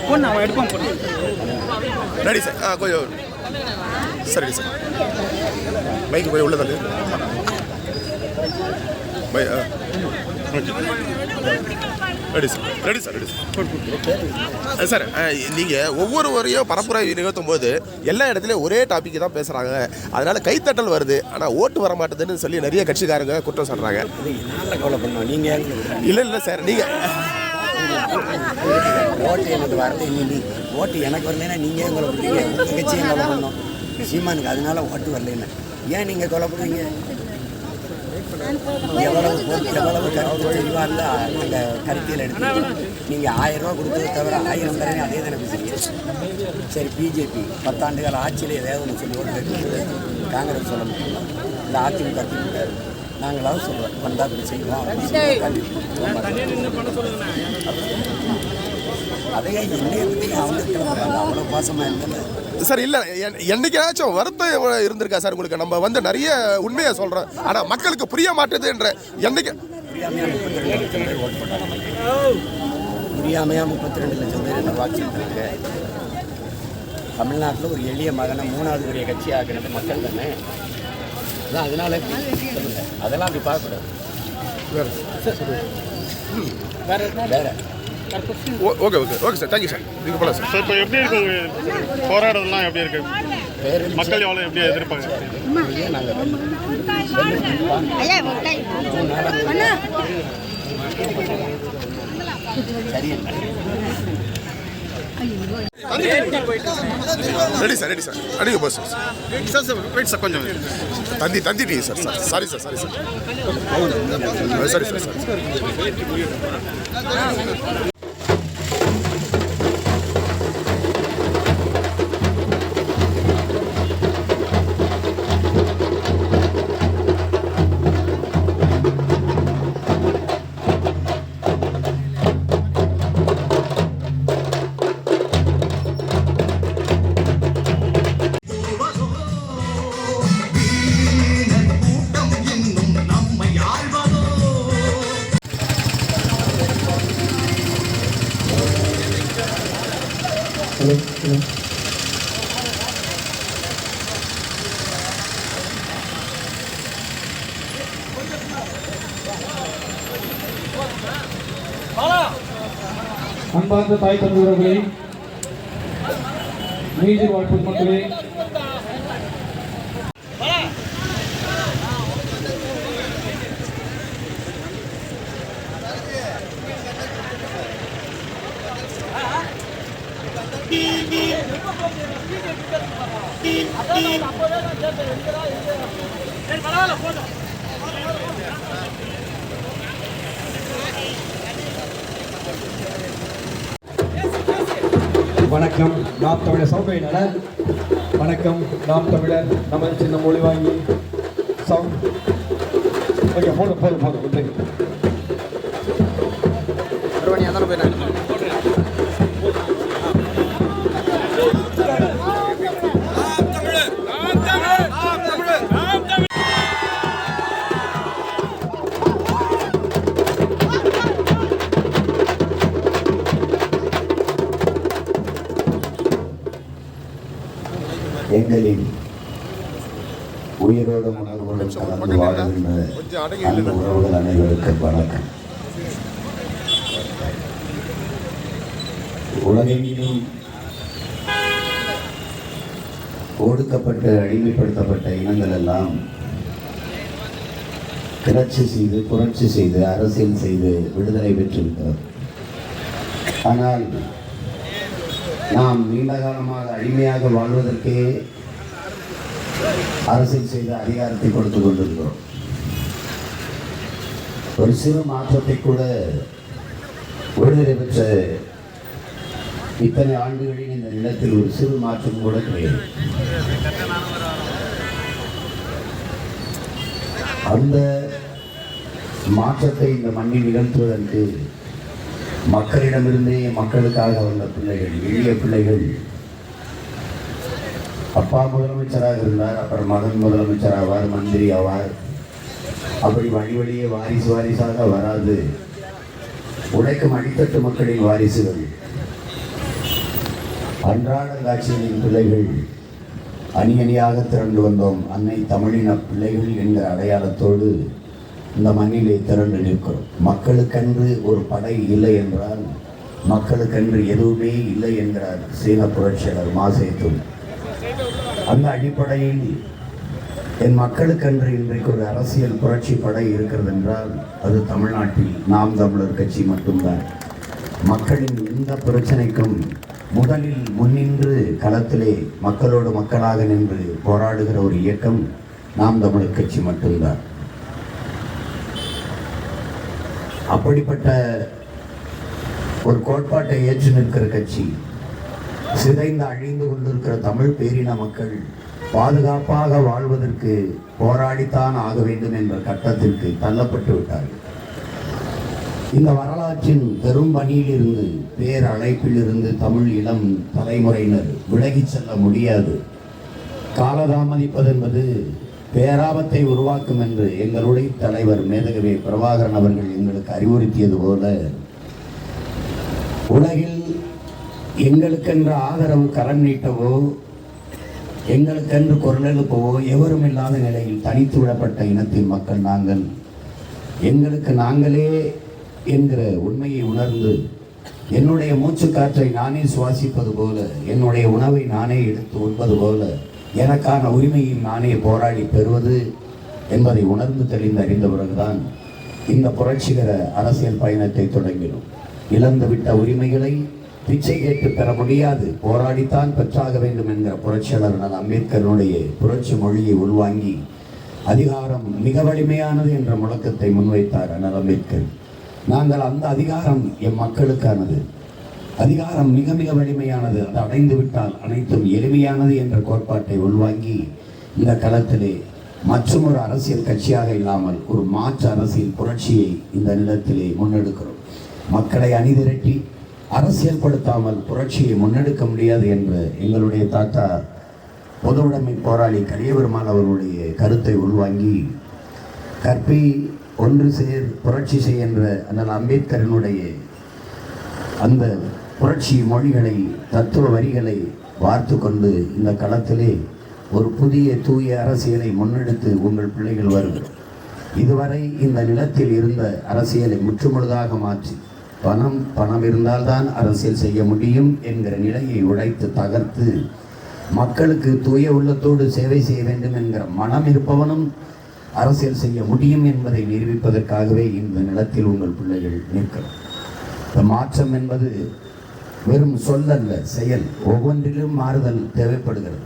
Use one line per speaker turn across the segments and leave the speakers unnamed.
Phone அவன் எடுப்பான் போட்டு
ரெடி சார் கொஞ்சம் சரி சார் மைக்கு போய் உள்ளதல்ல பை ready sir ready sir ready sir sir நீங்கள் ஒவ்வொரு வரையும் பரப்புரை நிகழ்த்தும் போது எல்லா இடத்துலையும் ஒரே டாப்பிக்கு தான் பேசுகிறாங்க, அதனால் கைத்தட்டல் வருது, ஆனால் ஓட்டு வர மாட்டேதுன்னு சொல்லி நிறைய கட்சிக்காரங்க குற்றம் சொல்கிறாங்க.
நீங்கள்
இல்லை இல்லை சார், நீங்கள்
ஓட்டு எனக்கு வரல, ஓட்டு எனக்கு வரலைன்னா நீங்கள் ஏன் கொலைப்படுறீங்க? உங்கள் கட்சியை கொலை பண்ணோம் சீமானுக்கு, அதனால ஓட்டு வரலைன்னு ஏன் நீங்கள் கொலைப்படுறீங்க? எவ்வளவு கருத்து தெளிவாக இருந்தால் நீங்கள் கருத்தியில் எடுத்து நீங்கள் 1000 ரூபா கொடுத்தது தவிர 1000 தரேன்னு அதே தானே பேசுறீங்க. சரி, பிஜேபி 10 ஆண்டுகால ஆட்சியில் ஏதாவது ஒன்று சொல்லி ஓட்டு கேட்குறது காங்கிரஸ் சொல்ல முடியுமா? இந்த அதிமுக நாங்களாவது சொல்கிறோம் வந்தால் அப்படி செய்வோம் அதையே என்னைய பற்றி அவங்க அவ்வளோ பாசமாக இருந்தாலும்
சார். இல்லை என்னைக்காச்சும் வருத்தம் இருந்திருக்கா சார் உங்களுக்கு? நம்ம வந்து நிறைய உண்மையை சொல்கிறோம், ஆனால் மக்களுக்கு புரிய மாட்டேது என்ற என்னைக்கு
புரியாமையாக 32 லட்சம் பேர் என்ன வாக்களித்தாங்க. தமிழ்நாட்டில் ஒரு எளிய மகனை 3வது பெரிய கட்சி ஆக்கினது மக்கள் தானே. அதான் அதனால அதெல்லாம் அப்படி பார்க்கக்கூடாது. வேற
okay okay okay sir, thank you sir. நீங்கள் போகலாம் சார்.
ஸோ இப்போ எப்படி இருக்கு போராடுறதுலாம்? எப்படி இருக்கு? மக்கள் எவ்வளோ எப்படி எதிர்ப்பாங்க?
ரெடி சார் ரெடி சார் அடிக்க pose sir.
Sir sir wait sir கொஞ்சம்
தந்திட்டீங்க சார். Sir sorry sir sorry sir சரி சார் சார்.
அன்பார்ந்த தாய் தந்தையர்களே, நீதிர் வாழ்ப்பு மக்களே,
வணக்கம். நாம் தமிழர் சவுண்டை நலன். வணக்கம் நாம் தமிழர். நமது சின்ன மொழி வாங்கி சவுண்ட் ஓகே போதும் போதும் போதும் தேங்க்யூ.
எங்களின் உயிரோடு உணர்வுடன் கலந்து வாழ்கின்ற அந்த உறவுகள் அனைவருக்கும் வணக்கம். உலகெங்கிலும் ஒடுக்கப்பட்டு அடிமைப்படுத்தப்பட்ட இனங்கள் எல்லாம் கிளர்ச்சி செய்து புரட்சி செய்து அரசியல் செய்து விடுதலை பெற்றிருக்கிறது. ஆனால் நாம் நீண்ட காலமாக அடிமையாக வாழ்வதற்கே அரசியல் செய்த அதிகாரத்தை கொடுத்து கொண்டிருக்கிறோம். ஒரு சிறு மாற்றத்தை கூட விடுதலை பெற்ற இத்தனை ஆண்டுகளில் இந்த நிலத்தில் ஒரு சிறு மாற்றம் கூட கிடையாது. அந்த மாற்றத்தை இந்த மண்ணில் நிகழ்த்துவதற்கு மக்களிடமிருந்தே மக்களுக்காக வந்த பிள்ளைகள், எளிய பிள்ளைகள். அப்பா முதலமைச்சராக இருந்தார், அப்புறம் மகன் முதலமைச்சர் ஆவார், மந்திரி ஆவார். அப்படி வழி வழியே வாரிசாக வராது. உழைக்கும் அடித்தட்டு மக்களின் வாரிசுகள் அன்றாடங்காட்சியின் பிள்ளைகள் அணி அணியாக திரண்டு வந்தோம். அன்னை தமிழின பிள்ளைகள் என்கிற அடையாளத்தோடு இந்த மண்ணிலே திரண்டு நிற்கிறோம். மக்களுக்கென்று ஒரு படை இல்லை என்றால் மக்களுக்கென்று எதுவுமே இல்லை என்கிறார் சீன புரட்சியாளர் மாசேதுங். அந்த அடிப்படையில் என் மக்களுக்கென்று இன்றைக்கு ஒரு அரசியல் புரட்சி படை இருக்கிறது என்றால் அது தமிழ்நாட்டில் நாம் தமிழர் கட்சி மட்டும்தான். மக்களின் எந்த பிரச்சனைக்கும் முதலில் முன்னின்று களத்திலே மக்களோடு மக்களாக நின்று போராடுகிற ஒரு இயக்கம் நாம் தமிழர் கட்சி மட்டும்தான். அப்படிப்பட்ட ஒரு கோட்பாட்டை ஏற்று நிற்கிற கட்சி சிதைந்து அழிந்து கொண்டிருக்கிற தமிழ் பேரின மக்கள் பாதுகாப்பாக வாழ்வதற்கு போராடித்தான் ஆக வேண்டும் என்ற கட்டத்திற்கு தள்ளப்பட்டு விட்டார்கள். இந்த வரலாற்றின் பெரும் பணியிலிருந்து பேரழைப்பிலிருந்து தமிழ் இளம் தலைமுறையினர் விலகிச் செல்ல முடியாது. காலதாமதிப்பது என்பது பேராபத்தை உருவாக்கும் என்று எங்களுடைய தலைவர் மேதகவி பிரபாகரன் அவர்கள் எங்களுக்கு அறிவுறுத்தியது போல உலகில் எங்களுக்கென்று ஆதரவு கரம் நீட்டவோ எங்களுக்கென்று குரல் எழுப்பவோ எவரும் இல்லாத நிலையில் தனித்து விடப்பட்ட இனத்தின் மக்கள் நாங்கள். எங்களுக்கு நாங்களே என்கிற உண்மையை உணர்ந்து என்னுடைய மூச்சு காற்றை நானே சுவாசிப்பது போல, என்னுடைய உணவை நானே எடுத்து உண்பது போல எனக்கான உரிமையை நானே போராடி பெறுவது என்பதை உணர்ந்து தெளிந்து அறிந்த பிறகுதான் இந்த புரட்சிகர அரசியல் பயணத்தை தொடங்கினோம். இழந்துவிட்ட உரிமைகளை பிச்சை கேட்டு பெற முடியாது, போராடித்தான் பெற்றாக வேண்டும் என்கிற புரட்சியாளர் அம்பேத்கருடைய புரட்சி மொழியை உள்வாங்கி அதிகாரம் மிக வலிமையானது என்ற முழக்கத்தை முன்வைத்தார் அண்ணல் அம்பேத்கர். நாங்கள் அந்த அதிகாரம் எம் மக்களுக்கானது, அதிகாரம் மிக மிக வலிமையானது, அது அடைந்து விட்டால் அனைத்தும் எளிமையானது என்ற கோட்பாட்டை உள்வாங்கி இந்த களத்திலே மற்றும் ஒரு அரசியல் கட்சியாக இல்லாமல் ஒரு மாற்று அரசியல் புரட்சியை இந்த நிலத்திலே முன்னெடுக்கிறோம். மக்களை அணிதிரட்டி அரசியல் படுத்தாமல் புரட்சியை முன்னெடுக்க முடியாது என்ற எங்களுடைய தாத்தா பொதுவுடைமை போராளி கலியபெருமாள் அவர்களுடைய கருத்தை உள்வாங்கி கற்பி ஒன்று சேர் புரட்சி செய் என்ற அண்ணல் அம்பேத்கரனுடைய அந்த புரட்சி மொழிகளை தத்துவ வரிகளை வார்த்து கொண்டு இந்த களத்திலே ஒரு புதிய தூய அரசியலை முன்னெடுத்து உங்கள் பிள்ளைகள் வருகிறோம். இதுவரை இந்த நிலத்தில் இருந்த அரசியலை முற்றுமுழுதாக மாற்றி பணம் இருந்தால்தான் அரசியல் செய்ய முடியும் என்கிற நிலையை உடைத்து தகர்த்து மக்களுக்கு தூய உள்ளத்தோடு சேவை செய்ய வேண்டும் என்கிற மனம் இருப்பவனும் அரசியல் செய்ய முடியும் என்பதை நிரூபிப்பதற்காகவே இந்த நிலத்தில் உங்கள் பிள்ளைகள் நிற்கிறோம். இந்த மாற்றம் என்பது வெறும் சொல்லல்ல, செயல். ஒவ்வொன்றிலும் மாறுதல் தேவைப்படுகிறது.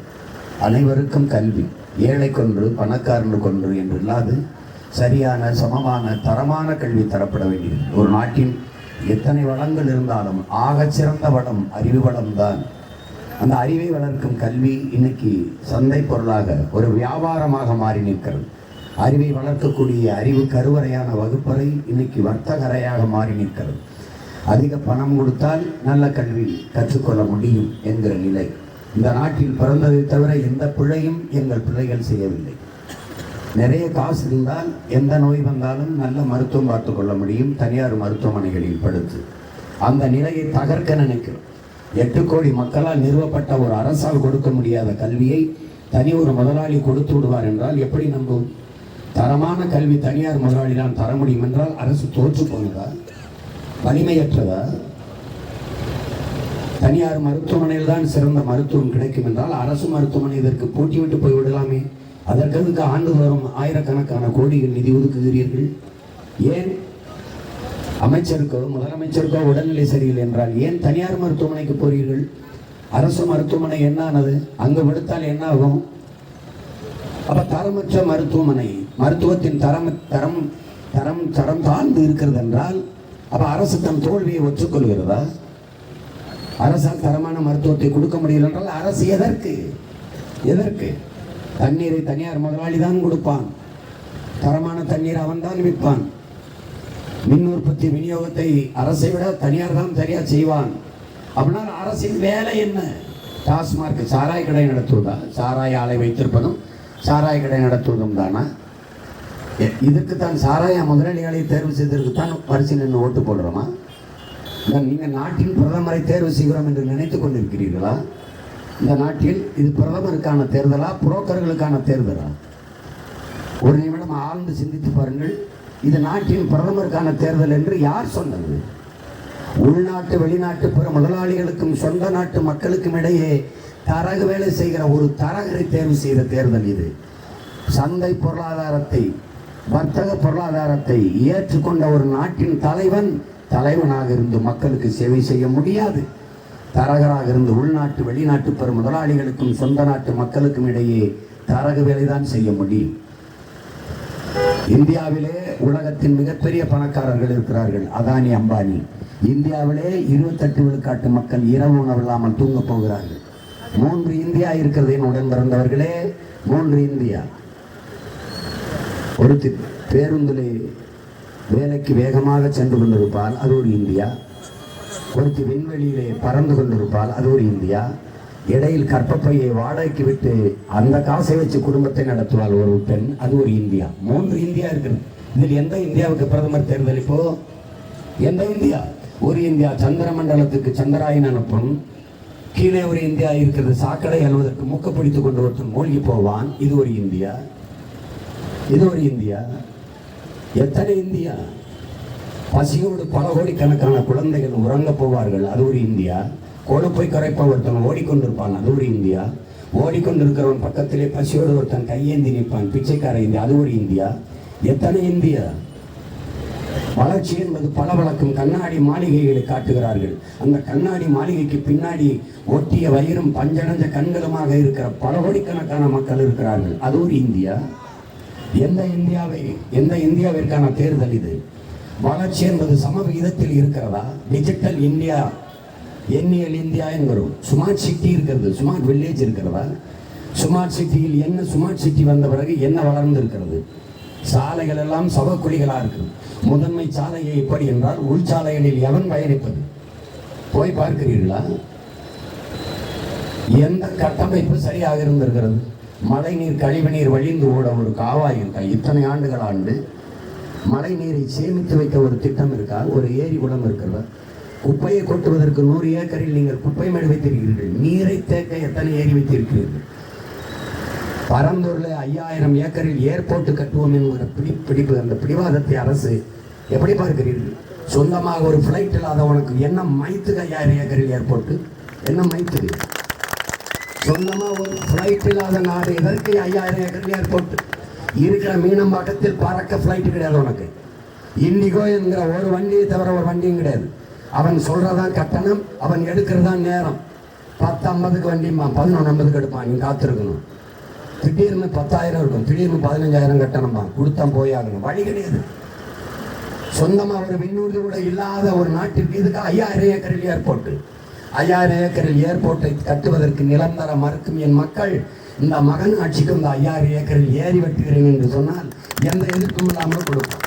அனைவருக்கும் கல்வி, ஏழை கொன்று பணக்காரனு கொன்று என்று இல்லாது சரியான சமமான தரமான கல்வி தரப்பட வேண்டியது. ஒரு நாட்டின் எத்தனை வளங்கள் இருந்தாலும் ஆகச்சிறந்த வளம் அறிவு வளம்தான். அந்த அறிவை வளர்க்கும் கல்வி இன்னைக்கு சந்தை பொருளாக ஒரு வியாபாரமாக மாறி நிற்கிறது. அறிவை வளர்க்கக்கூடிய அறிவு கருவறையான வகுப்பறை இன்னைக்கு வர்த்தகரையாக மாறி நிற்கிறது. அதிக பணம் கொடுத்தால் நல்ல கல்வி கற்றுக்கொள்ள முடியும் என்கிற நிலை. இந்த நாட்டில் பிறந்ததை தவிர எந்த பிழையும் எங்கள் பிள்ளைகள் செய்யவில்லை. நிறைய காசு இருந்தால் எந்த நோய் வந்தாலும் நல்ல மருத்துவம் பார்த்து கொள்ள முடியும் தனியார் மருத்துவமனைகளில் படுத்து. அந்த நிலையை தகர்க்க நினைக்கிறோம். 8 கோடி மக்களால் நிறுவப்பட்ட ஒரு அரசால் கொடுக்க முடியாத கல்வியை தனி ஒரு முதலாளி கொடுத்து விடுவார் என்றால் எப்படி நம்பும்? தரமான கல்வி தனியார் முதலாளி தான் தர முடியும் என்றால் அரசு தோற்று போனதா? வலிமையற்றதா? தனியார் மருத்துவமனையில் தான் சிறந்த மருத்துவம் கிடைக்கும் என்றால் அரசு மருத்துவமனை இதற்கு போட்டி விட்டு போய்விடலாமே. அதற்கு ஆண்டுதோறும் ஆயிரக்கணக்கான கோடிகள் நிதி ஒதுக்குகிறீர்கள். ஏன்? அமைச்சருக்கோ முதலமைச்சருக்கோ உடல்நிலை சரியில்லை என்றால் ஏன் தனியார் மருத்துவமனைக்கு போறீர்கள்? அரசு மருத்துவமனை என்ன ஆனது? அங்கு விடுத்தால் என்ன ஆகும்? அப்ப தரமற்ற மருத்துவமனை, மருத்துவத்தின் தரம் தாழ்ந்து இருக்கிறது என்றால் அப்ப அரசு தன் தோல்வியை ஒற்றுக்கொள்கிறதா? அரசால் தரமான மருத்துவத்தை கொடுக்க முடியல என்றால் அரசு எதற்கு? தண்ணீரை தனியார் முதலாளி தான் கொடுப்பான், தரமான தண்ணீர் அவன் தான் விற்பான். மின் உற்பத்தி விநியோகத்தை அரசை விட தனியார் தான் சரியா செய்வான். அப்படின்னா அரசின் வேலை என்ன? டாஸ்மார்க் சாராய கடை நடத்துவதா? சாராய ஆலை வைத்திருப்பதும் சாராய கடை நடத்துவதும் தானா? இதுக்கு தான் சாராய முதலாளிகளை தேர்வு செய்ததற்கு தான் பரிசு நின்று ஓட்டு போடுறோமா? நீங்கள் நாட்டின் பிரதமரை தேர்வு செய்கிறோம் என்று நினைத்து கொண்டிருக்கிறீர்களா? இந்த நாட்டில் இது பிரதமருக்கான தேர்தலா, புரோக்கர்களுக்கான தேர்தலா? ஒரு நிமிடம் ஆழ்ந்து சிந்தித்து பாருங்கள். இது நாட்டின் பிரதமருக்கான தேர்தல் என்று யார் சொன்னது? உள்நாட்டு வெளிநாட்டு பிற முதலாளிகளுக்கும் சொந்த நாட்டு மக்களுக்கும் இடையே தரகு வேலை செய்கிற ஒரு தரகரை தேர்வு செய்த தேர்தல் இது. சந்தை பொருளாதாரத்தை, வர்த்தக பொருளாதாரத்தை ஏற்றுக்கொண்ட ஒரு நாட்டின் தலைவனாக இருந்து மக்களுக்கு சேவை செய்ய முடியாது. தரகராக இருந்து உள்நாட்டு வெளிநாட்டு பிற முதலாளிகளுக்கும் சொந்த நாட்டு மக்களுக்கும் இடையே தரகு வேலைதான் செய்ய முடியும். இந்தியாவிலே உலகத்தின் மிகப்பெரிய பணக்காரர்கள் இருக்கிறார்கள், அதானி, அம்பானி. இந்தியாவிலே 28 விழுக்காட்டு மக்கள் இரவு உணவில்லாமல் தூங்க போகிறார்கள். 3 இந்தியா இருக்கிறது என் உடன் பிறந்தவர்களே, 3 இந்தியா. ஒருத்தி பேருந்திலே வேலைக்கு வேகமாக சென்று கொண்டிருப்பால் அது ஒரு இந்தியா. ஒருத்தி விண்வெளியிலே பறந்து கொண்டிருப்பால் அது ஒரு இந்தியா. இடையில் கற்பப்பையை வாடகைக்கு விட்டு அந்த காசை வச்சு குடும்பத்தை நடத்துவாள் ஒரு பெண், அது ஒரு இந்தியா. 3 இந்தியா இருக்குது. இதில் எந்த இந்தியாவுக்கு பிரதமர் தேர்தல்? இப்போ எந்த இந்தியா? ஒரு இந்தியா சந்திர மண்டலத்துக்கு சந்திராயன் அனுப்பும். கீழே ஒரு இந்தியா இருக்கிறது, சாக்கடை அழுவதற்கு மூக்க பிடித்துக் கொண்டு ஒருத்தன் மூழ்கி போவான், இது ஒரு இந்தியா. இது ஒரு இந்தியா. எத்தனை இந்தியா? பசியோடு பல கோடிக்கணக்கான குழந்தைகள் உறங்க போவார்கள், அது ஒரு இந்தியா. கொழுப்பை கரைப்ப ஒருத்தன் ஓடிக்கொண்டிருப்பான், அது ஒரு இந்தியா. ஓடிக்கொண்டிருக்கிறவன் பக்கத்திலே பசியோடு ஒருத்தன் கையேந்தி நிற்பான், பிச்சைக்கார இந்தியா, அது ஒரு இந்தியா. எத்தனை இந்தியா? வளர்ச்சி என்பது பளபளக்கும் கண்ணாடி மாளிகைகளை காட்டுகிறார்கள். அந்த கண்ணாடி மாளிகைக்கு பின்னாடி ஒட்டிய வயிறும் பஞ்சடைஞ்ச கண்களுமாக இருக்கிற பல கோடிக்கணக்கான மக்கள் இருக்கிறார்கள், அது ஒரு இந்தியா. எந்த இந்தியாவிற்கான தேர்தல் இது? வளர்ச்சி என்பது சம விகிதத்தில் இருக்கிறதா? டிஜிட்டல் இந்தியா, எண்ணியல் இந்தியா என்கிறோம். ஸ்மார்ட் சிட்டி இருக்கிறது, ஸ்மார்ட் வில்லேஜ் இருக்கிறதா? ஸ்மார்ட் சிட்டியில் என்ன, ஸ்மார்ட் சிட்டி வந்த பிறகு என்ன வளர்ந்து இருக்கிறது? சாலைகள் எல்லாம் சவக்குழிகளாக இருக்குது. முதன்மை சாலையை எப்படி என்றால் உள்சாலைகளில் எவன் பயணிப்பது? போய் பார்க்கிறீர்களா? எந்த கட்டமைப்பு சரியாக இருந்திருக்கிறது? மழை நீர், கழிவு நீர் வழிந்து ஓட ஒரு காவாய் இருக்கா? இத்தனை ஆண்டுகள் ஆண்டு மழை நீரை சேமித்து வைக்க ஒரு திட்டம் இருக்கா? ஒரு ஏரி குளம் இருக்கிறதா? குப்பையை கொட்டுவதற்கு 100 ஏக்கரில் நீங்கள் குப்பை மேடு வைத்திருக்கிறீர்கள். நீரை தேக்க எத்தனை ஏரி வைத்திருக்கிறீர்கள்? பரந்தூரில் 5000 ஏக்கரில் ஏர்போர்ட் கட்டுவோம் என்கிற பிடிப்பு, அந்த பிடிவாதத்தை அரசு எப்படி பார்க்கிறீர்கள்? சொந்தமாக ஒரு ஃப்ளைட் இல்லாதவனுக்கு என்ன மைத்துக்கு 5000 ஏக்கரில் ஏர்போர்ட்டு? என்ன மைத்துக்கு? சொந்தமாக ஒரு ஃப்ளைட் இல்லாத நாடு எதற்கு 5000 ஏக்கரில் ஏர்போர்ட்? இருக்கிற மீனம்பாக்கத்தில் பறக்க ஃப்ளைட்டு கிடையாது உனக்கு. இண்டிகோ என்கிற ஒரு வண்டியை தவிர ஒரு வண்டியும் கிடையாது. அவன் சொல்றதான் கட்டணம், அவன் எடுக்கிறதான் நேரம். 10:50க்கு வண்டிம்பான், 11:50க்கு எடுப்பான், நீ காத்திருக்கணும். திடீர்னு 10,000 இருக்கும், திடீர்னு 15,000 கட்டணம்பா, கொடுத்தா போயாகணும், வழி கிடையாது. சொந்தமாக ஒரு விண்ணூர்தி கூட இல்லாத ஒரு நாட்டிற்கு இதுக்கு 5000 ஏக்கரில் ஏர்போர்ட். 5000 ஏக்கரில் ஏர்போர்ட்டை கட்டுவதற்கு நிலம் தர மறுக்கும் என் மக்கள் இந்த மகன் ஆட்சிக்கு இந்த 5000 ஏக்கரில் ஏறி வெட்டுகிறேன் என்று சொன்னால் எந்த எதிர்ப்பும் இல்லாமல் கொடுப்போம்.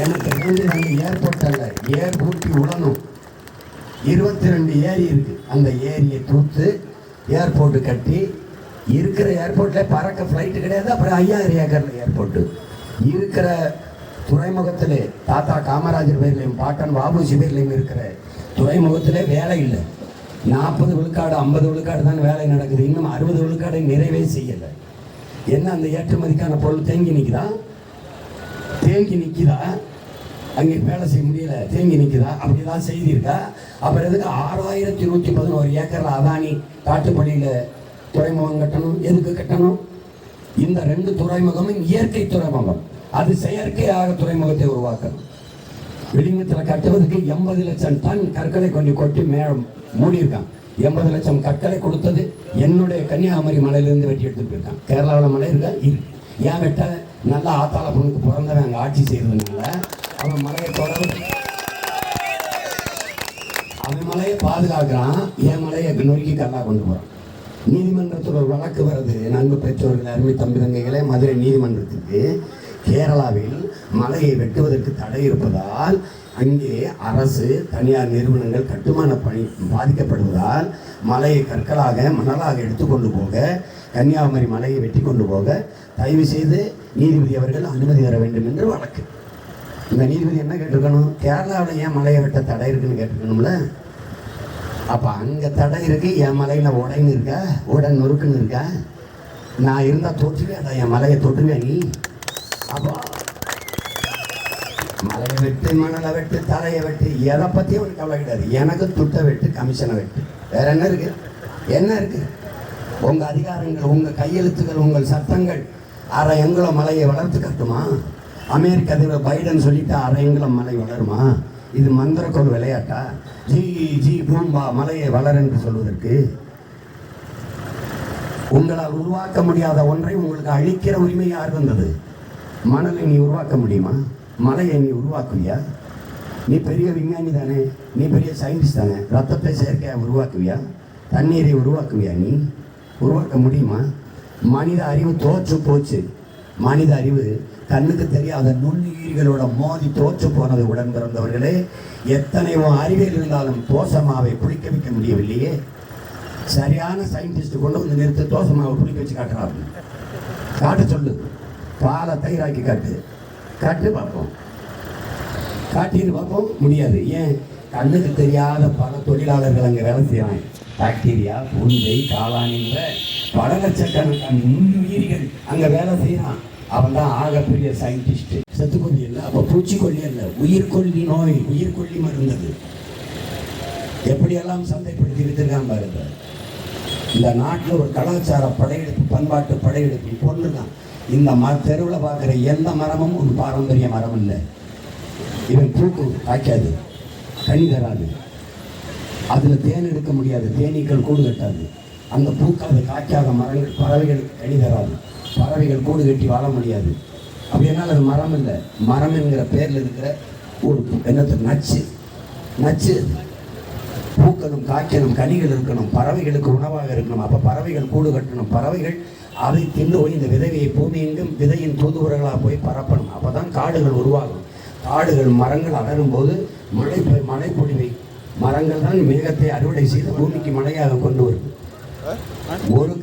எனக்கு 2 ஏர்போர்ட் அல்ல, ஏர்போர்ட்டி உடனும் 22 ஏரி இருக்கு. அந்த ஏரியை தூத்து ஏர்போர்ட்டு கட்டி, இருக்கிற ஏர்போர்ட்டில் பறக்க ஃப்ளைட்டு கிடையாது. அப்புறம் 5000 ஏக்கரில் ஏர்போர்ட்டு இருக்கிற துறைமுகத்திலே தாத்தா காமராஜர் பேர்லையும் பாட்டன் வாபுசி பேர்லையும் இருக்கிற துறைமுகத்திலே வேலை இல்லை. 40 விழுக்காடு 50 விழுக்காடு தான் வேலை நடக்குது. இன்னும் 60 விழுக்காடை நிறைவே செய்யலை. என்ன, அந்த ஏற்றுமதிக்கான பொருள் தேங்கி நிற்குதா? அங்கே வேலை செய்ய முடியல, தேங்கி நிற்குதா? அப்படிதான் செய்தி இருக்கா? அப்புறம் எதுக்கு 6111 ஏக்கரில் அதானி காட்டுப்பள்ளியில் துறைமுகம் கட்டணும்? எதுக்கு கட்டணும்? இந்த 2 துறைமுகமும் இயற்கை துறைமுகம், அது செயற்கையாக துறைமுகத்தை உருவாக்கணும். வெளிங்கத்தில் கட்டுவதற்கு 80 லட்சம் டன் கற்களை கொண்டு கொட்டி மூடியிருக்கான். 80 லட்சம் கற்களை கொடுத்தது என்னுடைய கன்னியாகுமரி மலையிலிருந்து வெட்டி எடுத்துட்டு போயிருக்கான். கேரளாவில் மலை இருக்கா? ஏன் வெட்ட? நல்லா ஆத்தாள பொண்ணுக்கு பிறந்தவன் அங்கே ஆட்சி செய்யறதுனால அவன் மலையை தொடர்ந்து அவன் மலையை பாதுகாக்கிறான், என் மலையை நொறுக்கி கல்லா கொண்டு போறான். நீதிமன்றத்தில் ஒரு வழக்கு வருது. நன்கு பெற்றோர்கள், அருமை தம்பி தங்கைகளே, மதுரை நீதிமன்றத்துக்கு கேரளாவில் மலையை வெட்டுவதற்கு தடை இருப்பதால் அங்கே அரசு, தனியார் நிறுவனங்கள் கட்டுமான பணி பாதிக்கப்படுவதால் மலையை கற்களாக மணலாக எடுத்துக்கொண்டு போக, கன்னியாகுமரி மலையை வெட்டி கொண்டு போக தயவு செய்து நீதிபதி அவர்கள் அனுமதி தர வேண்டும் என்று வழக்கு. இந்த நீதிபதி என்ன கேட்டிருக்கணும்? கேரளாவில் ஏன் மலையை வெட்ட தடை இருக்குன்னு கேட்டிருக்கணும்ல. அப்போ அங்கே தடை இருக்கு, என் மலையில் உடைன்னு இருக்கா, உடன் நொறுக்குன்னு இருக்கா? நான் இருந்தால் தொற்றுவேன், என் மலையை தொற்றுவேன் நீ. அப்போ மலையை வெட்டு, மணலை வெட்டு, தலையை வெட்டு, எதை பற்றியும் ஒரு கவலை கிடையாது. எனக்கு துட்டை வெட்டு, கமிஷனை வெட்டு, வேற என்ன இருக்கு? என்ன இருக்கு? உங்கள் அதிகாரங்கள், உங்கள் கையெழுத்துக்கள், உங்கள் சட்டங்கள் அரை எங்குளம் மலையை வளர்த்து கட்டுமா? அமெரிக்க அதிபர் பைடன் சொல்லிட்டா அரை எங்குளம் மலை வளருமா? இது மந்திரக்கோள் விளையாட்டா? ஜி ஜி பூம்பா மலையை வளர் என்று சொல்வதற்கு உங்களால் உருவாக்க முடியாத ஒன்றை உங்களுக்கு அழிக்கிற உரிமை யார் தந்தது? மணலை நீ உருவாக்க முடியுமா? மலையை நீ உருவாக்குவியா? நீ பெரிய விஞ்ஞானி தானே, நீ பெரிய சயின்டிஸ்ட் தானே, ரத்தத்தை செயற்கையாக உருவாக்குவியா? தண்ணீரை உருவாக்குவியா? நீ உருவாக்க முடியுமா? மனித அறிவு தோற்று போச்சு. மனித அறிவு கண்ணுக்கு தெரியாத நுண்ணுயிர்களோட மோதி தோற்று போனது. உடன் பிறந்தவர்களே, எத்தனையோ அறிவியல் இருந்தாலும் தோசமாவை புளிக்க வைக்க முடியவில்லையே. சரியான சயின்டிஸ்ட் கொண்டு வந்து நிறுத்த தோசமாவை புளிக்க வச்சு காட்டுறாரு. காட்ட சொல்லு, பாலை தயிராக்கி காட்டு, காட்டு பார்ப்போம். காட்டின்னு பார்ப்போம், முடியாது. ஏன்? கண்ணுக்கு தெரியாத பல தொழிலாளர்கள் அங்கே வேலை செய்யறாங்க. பாக்டீரியா, பூஞ்சை, காளான் என்ற பல லட்சக்கணக்கான நுண்ணுயிரிகள் அங்கே வேலை செய்யறான். அவன் தான் ஆகப்பெரிய சயின்டிஸ்ட். செத்துக்கொல்லி இல்லை, அப்போ பூச்சிக்கொல்லி இல்லை, உயிர்கொல்லி நோய், உயிர்கொல்லி மருந்தது. எப்படியெல்லாம் சந்தைப்படுத்தி வித்துருக்கான் பாருங்க. இந்த நாட்டில் ஒரு கலாச்சார படையெடுப்பு, பண்பாட்டு படையெடுப்பு பொண்ணு தான். இந்த தெருவில் பார்க்குற எந்த மரமும் ஒரு பாரம்பரிய மரம் இல்லை. இவன் பூக்கு காய்க்காது, கனி தராது, அதில் தேன் எடுக்க முடியாது, தேனீக்கள் கூடு கட்டாது. அந்த பூக்காத காய்க்காத மரங்கள் பறவைகள் கனி தராது, பறவைகள் கூடு கட்டி வாழ முடியாது. அப்படின்னால அது மரம் இல்லை. மரம் என்கிற பேரில் இருக்கிற ஒரு என்னத்தை நச்சு, நச்சு. பூக்களும் காய்க்கணும், கனிகள் இருக்கணும், பறவைகளுக்கு உணவாக இருக்கணும். அப்போ பறவைகள் கூடு கட்டணும், பறவைகள் அதை தின்னு போய் இந்த விதையை பூமி எங்கும் விதையின் தூதுவர்களாக போய் பரப்பணும். அப்போ தான் காடுகள் உருவாகும். காடுகள், மரங்கள் அடரும் போது மழை பொழிவை மரங்கள் தான் மேகத்தை அறுவடை செய்து பூமிக்கு மழையாக கொண்டு வரும். ஒரு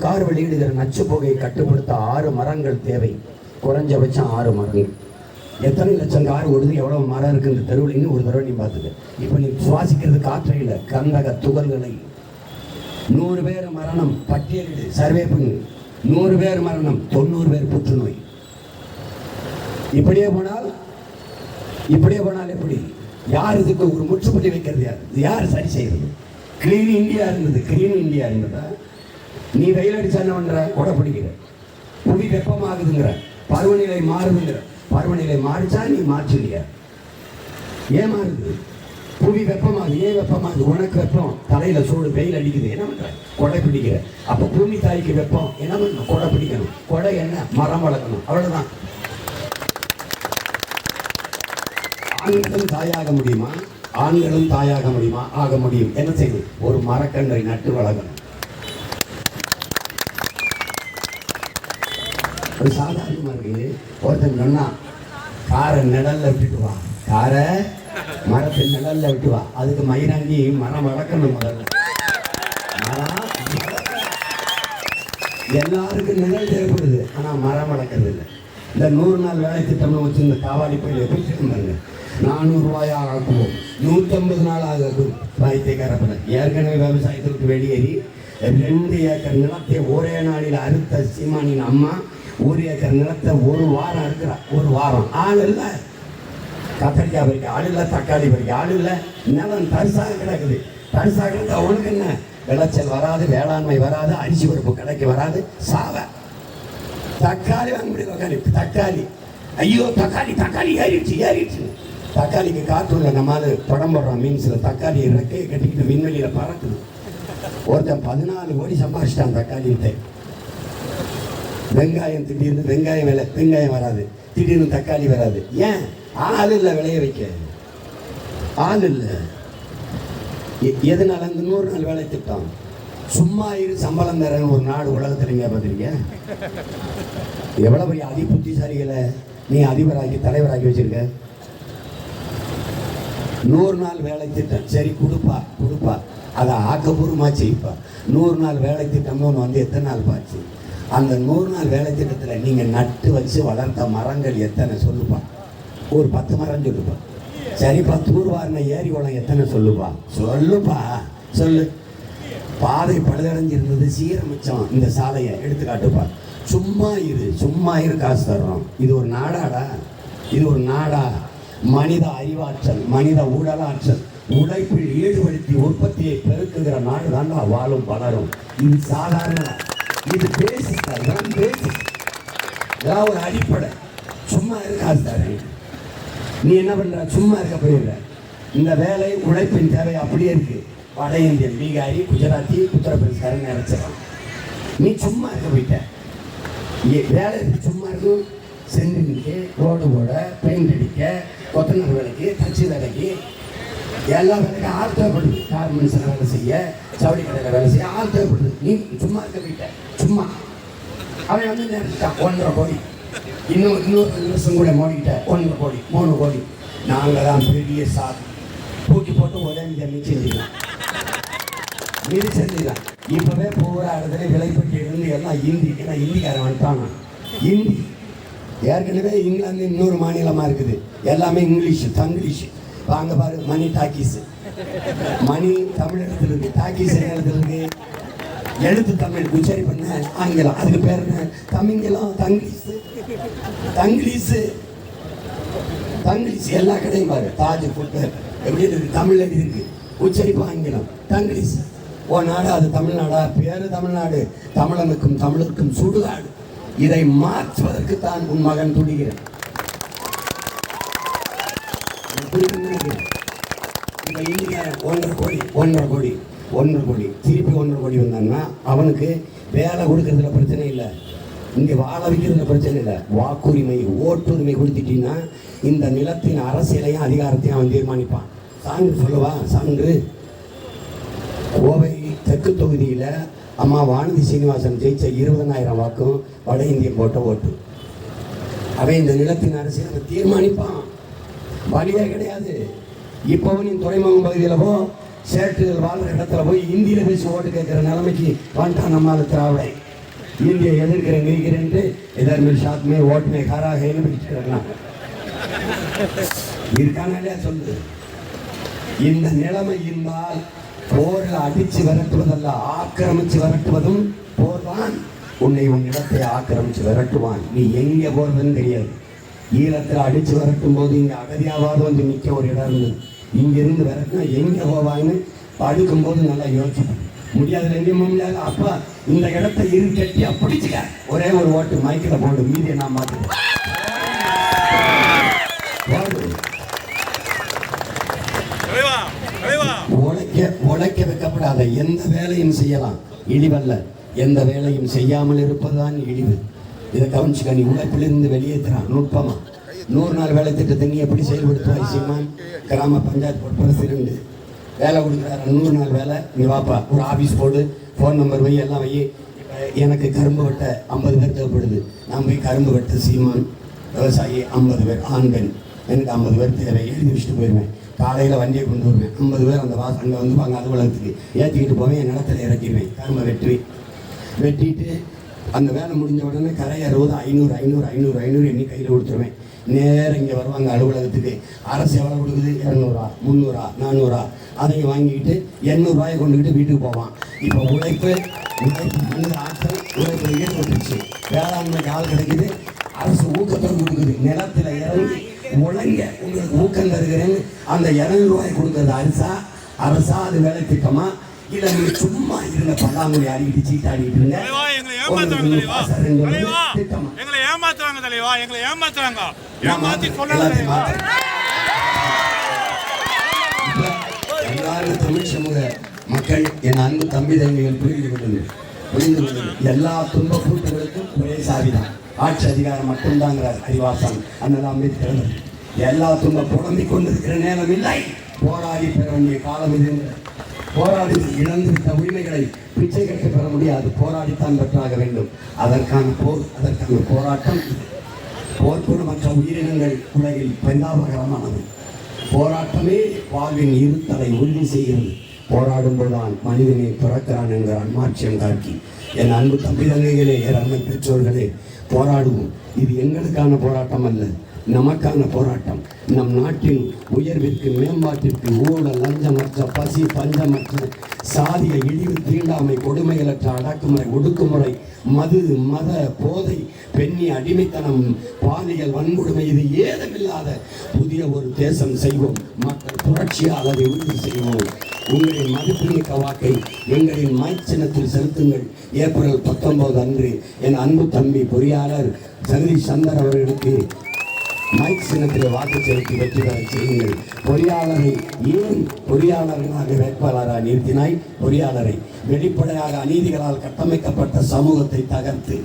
கார் வெளியிடுகிற நச்சு புகையை கட்டுப்படுத்த 6 மரங்கள் தேவை. குறைஞ்சபட்சம் 6 மரங்கள். எத்தனை லட்சம் கார் ஓடுது, எவ்வளவு மரம் இருக்கு இந்த தெருவில் ஒரு தடவை நீ பார்த்துக்க. இப்போ நீ சுவாசிக்கிறது காற்றையில் கந்தக துகள்களை. 100 பேர் மரணம், பட்டியலிடு, சர்வே பண்ணு. 100 பேர் மரணம், 90 பேர் புற்றுநோய். இப்படியே போனால் எப்படி? யார் இதுக்கு ஒரு முற்றுப்புள்ளி வைக்கிறது? யார் இது? யார் சரி செய்யறது? கிளீன் இந்தியா இருந்ததா? நீ வெயில் அடிச்சா என்ன பண்ற? கொடை பிடிக்கிற. புவி வெப்பமாகுதுங்கிற, பருவநிலை மாறுதுங்கிற. பருவநிலை மாறிச்சா நீ மாற்றுறிய? ஏன் மாறுது? புவி வெப்பமாகுது. ஏன் வெப்பமாகுது? உனக்கு வெப்பம், தலையில சூடு, வெயில் அடிக்குது, என்ன பண்ற? கொடை பிடிக்கிற. அப்ப பூமி தாய்க்கு வெப்பம், என்ன பண்ணணும்? கொடை பிடிக்கணும். கொடை என்ன? மரம் வளர்க்கணும். அவ்வளவுதான். ஆண்களும் தாயாக முடியுமா? ஆண்களும் தாயாக முடியுமா? ஆக முடியும். என்ன செய்யும்? ஒரு மரக்கன்றை நட்டு வளர்க்கணும். ஒரு சாதாரணமா இருக்கு. ஒருத்தன் சொன்னா காரை நிழல்ல விட்டுட்டு வா, காரை மரத்தின் நிழல்ல விட்டு வா. அதுக்கு மயிராண்டி மரம் வளர்க்கணும். முதல்ல எல்லாருக்கும் நிழல் தேவைப்படுது, ஆனா மரம் வளர்க்கறது இல்லை. இந்த 100 நாள் வேலை திட்டம்னு வச்சு இந்த காவாலி பயில பாருங்க. 400 ரூபாயாக ஆக்குவோம், 150 நாள் ஆகும். பாய்த்தைக்காரப்பட ஏற்கனவே விவசாயத்தை விட்டு வெளியேறி 2 ஏக்கர் நிலத்தை ஒரே நாளில் அறுத்த சீமானின் அம்மா 1 ஏக்கர் நிலத்தை 1 வாரம் அறுக்கிறா. 1 வாரம். ஆள் இல்லை, கத்திரிக்காய் பறிக்க ஆள் இல்லை, தக்காளி பறிக்க ஆள் இல்லை. நிலம் தரிசாக கிடக்குது. தரிசாக கிடந்தா உனக்கு என்ன? விளைச்சல் வராது, வேளாண்மை வராது, அரிசி பருப்பு கடைக்கு வராது, சாவ. தக்காளி வாங்க முடியும். தக்காளி, ஐயோ தக்காளி ஏறிடுச்சு. தக்காளிக்கு காற்று இல்லை. நம்மளால படம் போடுறோம் மீன்ஸில். தக்காளி ரெக்கையை கட்டிக்கிட்டு விண்வெளியில் பறக்குது. ஒருத்தன் 14 கோடி சம்பாதிச்சிட்டான் தக்காளின்ட்டு. வெங்காயம் திடீர்னு வெங்காயம் வராது, திடீர்னு தக்காளி வராது. ஏன்? ஆள் இல்லை விளைய வைக்க, ஆள் இல்லை. எதனால? அந்த 100 நாள் வேலை திட்டம். சும்மா இரு சம்பளம் தரேன்னு ஒரு நாடு உலகத்தில் எங்க பார்த்துருக்க? எவ்வளவு பெரிய அதி புத்திசாலிகளை நீ அதிபராக்கி தலைவராக்கி வச்சிருக்க. 100 நாள் வேலை திட்டம் சரி கொடுப்பா, அதை ஆக்கப்பூர்வமாக செய்ப்பா. 100 நாள் வேலை திட்டம்னு ஒன்று வந்து எத்தனை நாள் பாச்சு? அந்த 100 நாள் வேலை திட்டத்தில் நீங்கள் நட்டு வச்சு வளர்த்த மரங்கள் எத்தனை சொல்லுப்பா? ஒரு 10 மரம் சொல்லுப்பா. சரிப்பா, தூர்வாரின ஏரி குளம் எத்தனை சொல்லுப்பா. சொல்லுப்பா, சொல்லு. பாதை பழுதடைஞ்சிருந்தது, சீரமைச்சோம் இந்த சாலையை, எடுத்துக்காட்டுப்பா. சும்மா இரு, காசு தர்றோம். இது ஒரு நாடாடா? இது ஒரு நாடா? மனித அறிவாற்றல், மனித உடலாற்றல், உழைப்பில் ஈடுபடுத்தி உற்பத்தியை பெருக்குகிற நாடு தாண்டா வாழும் வளரும். இது சாதாரண, இது பேசிக், ஏதாவது ஒரு அடிப்படை. சும்மா காசு தரேன், நீ என்ன பண்ற? சும்மா இருக்க போயிடுற. இந்த வேலை உழைப்பின் தேவை அப்படியே இருக்கு. வட இந்தியன், பீகாரி, குஜராத்தி, உத்தரப்பிரதேசக்காரன் நினைச்சிடறான். நீ சும்மா இருக்க போயிட்ட. வேலை சும்மா இருக்கும். சென்டிமெண்ட்டு, ரோடு போட, பெயிண்ட் அடிக்க, கொத்தனார் வேலைக்கு, தச்சு வேலைக்கு, எல்லா வேலைக்கும் ஆள் தேவைப்படுது. கார்மெண்ட்ஸில் வேலை செய்ய, சவுடி கடையில் வேலை செய்ய ஆள் தேவைப்படுது. நீ சும்மா இருக்க போயிட்ட. சும்மா அவன் வந்து நேரத்தான் 1.5 கோடி, இன்னொரு வருஷம் கூட மோடிக்கிட்ட 1.5 கோடி, 3 கோடி. நாங்கள் தான் பெரிய சாதி தூக்கி போட்டு ஒரே செஞ்சுக்கலாம். மீறி செஞ்சுக்கலாம். இப்போவே பூரா இடத்துல விலைப்பட்டி இருந்து எல்லாம் ஹிந்தி. ஏன்னா ஹிந்திக்காரன் வந்துட்டாங்க. ஹிந்தி ஏற்கனவே இங்கிலாந்து இன்னொரு மாநிலமாக இருக்குது. எல்லாமே இங்கிலீஷு, தங்கிலீஷு. வாங்க பாரு, மணி டாக்கீஸு. மணி தமிழ் இடத்துல இருக்கு, டாக்கீஸ் என்ன இடத்துல இருக்கு? எழுத்து தமிழ், உச்சரி பண்ண ஆங்கிலம். அதுக்கு பேர் என்ன? தமிங்கிலம், தங்கிலீஷு. தங்கிலீஷ் எல்லா கடையும் பாரு. தாஜ் ஃபுட்டு எப்படி இருக்கு? தமிழ் எப்படி இருக்கு? உச்சரிப்பு ஆங்கிலம், தங்கிலீஷ். ஓ நாடு அது தமிழ்நாடா? பேரு தமிழ்நாடு. தமிழனுக்கும் தமிழுக்கும் சுடுகாடு. இதை மாற்றுவதற்கு தான் உன் மகன் துடிக்கிறேன். இந்த இந்திக்காரன் 1.5 கோடி திருப்பி 1.5 கோடி வந்தான்னா அவனுக்கு வேலை கொடுக்கறதுல பிரச்சனை இல்லை, இங்கே வாழ வைக்கிறதுல பிரச்சனை இல்லை. வாக்குரிமை, ஓட்டுரிமை கொடுத்துட்டீங்கன்னா இந்த நிலத்தின் அரசியலையும் அதிகாரத்தையும் அவன் தீர்மானிப்பான். சான்று சொல்லவா? சான்று. கோவை தெற்கு தொகுதியில் அம்மா வானதி சீனிவாசன் ஜெயிச்ச 20,000 வாக்கும் வட இந்தியன் போட்ட ஓட்டு. அவன் இந்த நிலத்தின் அரசியல் தீர்மானிப்பான். வழியே கிடையாது. இப்போவும் நீ துறைமுகம் பகுதியில் போ, சேட்டுகள் வாழ்கிற இடத்துல போய் இந்தியில் பேசி ஓட்டு கேட்குற நிலைமைக்கு வந்துட்டான் நம்மளால திராவிட. இந்தியை எதிர்க்கிறேன் இருக்கிறேன்ட்டு எதர்மே ஷாத்மே ஓட்டுமே காராகன்னு பிடிச்சிக்கிறாங்க. இருக்கான இல்லையா சொல்லு. இந்த நிலைமை இருந்தால் போரில் அடித்து விரட்டுவதல்ல, ஆக்கிரமித்து விரட்டுவதும் போர்தான். உன்னை உன் இடத்தை ஆக்கிரமித்து விரட்டுவான். நீ எங்கே போறதுன்னு தெரியாது. ஈழத்தில் அடித்து விரட்டும் போது இங்கே அகதியாவது வந்து நிற்க ஒரு இடம் இருந்தது. இங்கிருந்து விரட்டினா எங்கே போவான்னு படுக்கும்போது நல்லா யோசிச்சு முடியாதுல, எங்கேயும் முடியாது. அப்போ இந்த இடத்தை இருக்கட்டி பிடிச்சிக்க, ஒரே ஒரு ஓட்டு மைக்கில் போடு, மீதியை நான் மாற்றுவேன். உழைக்க வைக்கப்படாத எந்த வேலையும் செய்யலாம், இழிவல்ல. எந்த வேலையும் செய்யாமல் இருப்பதுதான் இழிவு. இதை கவனிச்சுக்க. நீ உழைப்பிலிருந்து வெளியேற்றுறான் நுட்பமா. 100 நாள் வேலை திட்டத்தை நீ எப்படி செயல்படுத்துவாய்? சீமான் கிராம பஞ்சாயத்து பிரசிடண்ட் வேலை கொடுக்குறாரு. 100 நாள் வேலை. நீ வாப்பா, ஒரு ஆஃபீஸ் போடு, ஃபோன் நம்பர் வை, எல்லாம் வை. எனக்கு கரும்பு வெட்ட 50 பேர் தேவைப்படுது. நான் போய் கரும்பு வெட்ட சீமான் விவசாயி 50 பேர், ஆண் பெண், எனக்கு 50 பேர் தேவை. எழுதி வச்சுட்டு போயிடுவேன். காலையில் வண்டியை கொண்டு வருவேன். 50 பேர் அந்த அங்கே வந்துப்பாங்க. அலுவலகத்துக்கு ஏற்றிக்கிட்டு போவேன். என் நிலத்தில் இறக்கிடுவேன். கரும்பை வெட்டிட்டு அந்த வேலை முடிஞ்ச உடனே கரை 60, 500 எண்ணி கையில் கொடுத்துருவேன். நேரம் இங்கே வருவாங்க அலுவலகத்துக்கு. அரசு எவ்வளோ கொடுக்குது? 200, 300, 400. அதையும் வாங்கிக்கிட்டு 800 ரூபாயை கொண்டுக்கிட்டு வீட்டுக்கு போவான். இப்போ உழைப்பு மனித ஆற்றல் உழைப்பில் ஈடுபட்டுருச்சு. வேளாண்மைக்கு ஆள் கிடைக்குது. அரசு ஊக்கத்தோடு கொடுக்குது. நிலத்தில் இறங்கி உழைங்க, உங்களுக்கு ஊக்கம் தருகிறேன்னு அந்த 200 ரூபாய் கொடுக்குறது அரசா அது வேலை திட்டமா? இல்லை நீங்கள் சும்மா இருந்த பல்லாங்குழி ஆடிக்கிட்டு சீட்டாடிக்கிட்டு இருங்க. தமிழ் சமூக மக்கள், என் அன்பு தம்பி தங்கைகள் புரிந்து கொள்ளுங்கள். எல்லா துன்ப கூட்டுகளுக்கும் ஒரே சாதிதான். ஆட்சி அதிகாரம் மட்டும்தாங்கிறார் அறிவாசன் அண்ணல் அம்பேத்கர். எல்லா துன்ப புலம்பிக் கொண்டிருக்கிற நேரம் இல்லை, போராடி பெற வேண்டிய காலம் இது. போராடி இழந்துவிட்ட உரிமைகளை பிச்சை கட்ட பெற முடியாது, போராடித்தான் பெற்றாக வேண்டும். அதற்கான போராட்டம். போர்க்குண மற்ற உயிரினங்கள் உலகில் பரிதாபகரமானது. போராட்டமே வாழ்வின் இருத்தலை உறுதி செய்கிறது. போராடும்போதுதான் மனிதனை பிறக்கிறான் என்கிற அன்மாட்சியம் காட்டி, என் அன்பு தம்பி தங்கைகளே, என் அன்பை பெற்றோர்களே, போராடுவோம். இது எங்களுக்கான போராட்டம் அல்ல, நமக்கான போராட்டம். நம் நாட்டின் உயர்விற்கு, மேம்பாட்டிற்கு, ஊழல், லஞ்சமற்ற, பசி, பஞ்சமற்ற, சாதிய இழிவு, தீண்டாமை, கொடுமைகளற்ற அடக்குமுறை, ஒடுக்குமுறை, மது, மத, போதை, பெண்ணிய அடிமைத்தனம், பாலியல் வன்கொடுமை, இது ஏதுமில்லாத புதிய ஒரு தேசம் செய்வோம். மக்கள் புரட்சியாளரை உறுதி செய்வோம். உங்களின் மதிப்புமிக்க வாக்கை எங்களின் மைக் சின்னத்தில் செலுத்துங்கள். ஏப்ரல் 19 அன்று என் அன்பு தம்பி பொறியாளர் ஜெகதீஷ் சந்தர் அவர்களுக்கு மைக் சின்னத்தில் வாக்கு செலுத்தி வெற்றி பெற செய்யுங்கள். பொறியாளரை ஏன் பொறியாளர்களாக வேட்பாளராக நிறுத்தினாய்? பொறியாளரை வெளிப்படையாக அநீதிகளால் கட்டமைக்கப்பட்ட சமூகத்தை தகர்த்து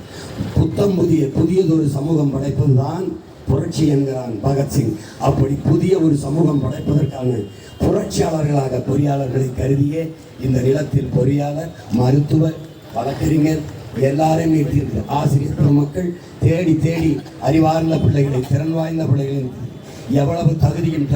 புதியதொரு சமூகம் படைப்பதுதான் புரட்சி என்கிறான் பகத்சிங். அப்படி புதிய ஒரு சமூகம் படைப்பதற்கான புரட்சியாளர்களாக பொறியாளர்களை கருதியே இந்த நிலத்தில் பொறியாளர், மருத்துவர், வழக்கறிஞர் எல்லாரையும் நீட்டிருக்கு. ஆசிரியர் பெருமக்கள் தேடி அறிவார்ந்த பிள்ளைகளை, திறன் வாய்ந்த பிள்ளைகளை, எவ்வளவு தகுதியும்